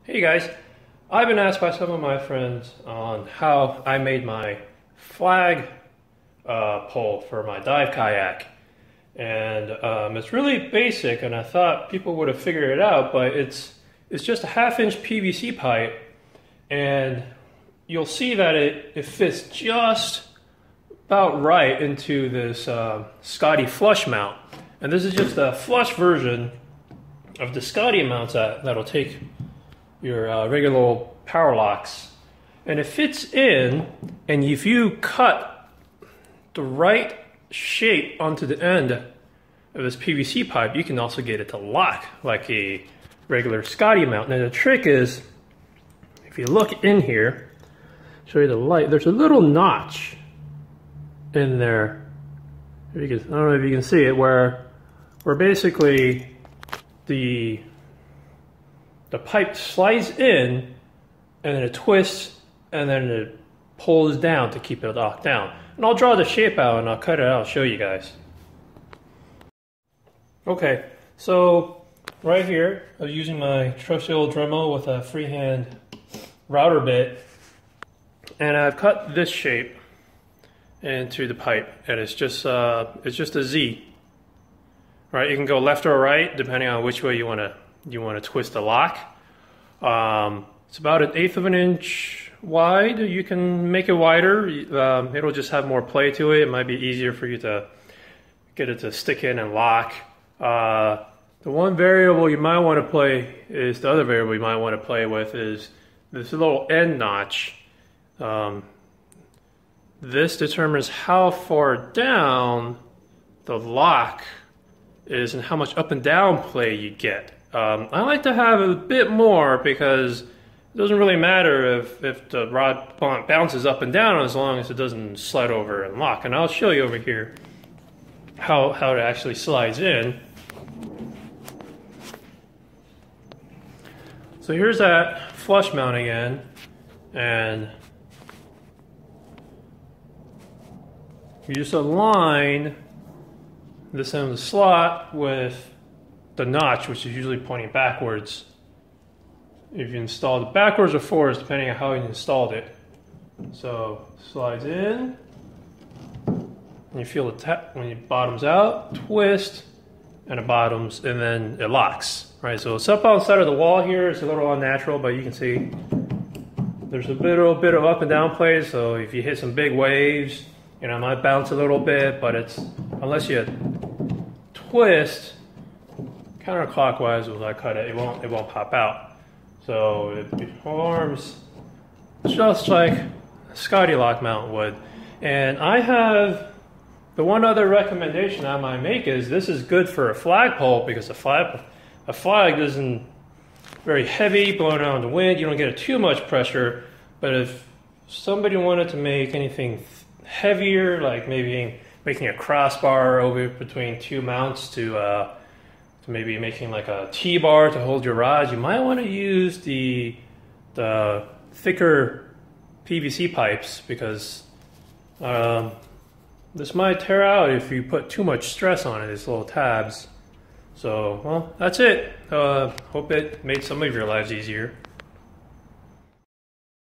Hey guys, I've been asked by some of my friends on how I made my flag pole for my dive kayak, and it's really basic, and I thought people would have figured it out, but it's just a 1/2-inch PVC pipe, and you'll see that it fits just about right into this Scotty flush mount, and this is just a flush version of the Scotty mounts that'll take your regular old power locks, and it fits in, and if you cut the right shape onto the end of this PVC pipe, you can also get it to lock like a regular Scotty mount. Now the trick is, if you look in here, show you the light, there's a little notch in there. If you can, I don't know if you can see it, where basically the pipe slides in, and then it twists, and then it pulls down to keep it locked down. And I'll draw the shape out, and I'll cut it out and show you guys. Okay, so right here, I'm using my trusty old Dremel with a freehand router bit, and I've cut this shape into the pipe, and it's just a Z. Right, you can go left or right depending on which way you want to twist the lock. It's about 1/8 of an inch wide. You can make it wider. It'll just have more play to it. It might be easier for you to get it to stick in and lock. The one variable you might want to play is, the other variable you might want to play with is this little end notch. This determines how far down the lock is and how much up and down play you get. I like to have a bit more because it doesn't really matter if the rod bounces up and down as long as it doesn't slide over and lock. And I'll show you over here how it actually slides in. So here's that flush mount again, and you just align this end of the slot with the notch, which is usually pointing backwards. If you installed it backwards or forwards, depending on how you installed it. So slides in, and you feel the tap when it bottoms out, twist, and it bottoms, and then it locks. Right. So it's up on the side of the wall here. It's a little unnatural, but you can see there's a little bit of up and down play. So if you hit some big waves, you know, it might bounce a little bit, but it's, unless you twist counterclockwise as I cut it, it won't pop out. So it forms just like a Scotty lock mount would. And I have, the one other recommendation I might make is, this is good for a flagpole because a flag isn't very heavy, blowing out in the wind. You don't get too much pressure. But if somebody wanted to make anything heavier, like maybe making a crossbar over between two mounts to maybe making like a T-bar to hold your rods, you might want to use the thicker PVC pipes, because this might tear out if you put too much stress on it, these little tabs. So, well, that's it. Hope it made some of your lives easier.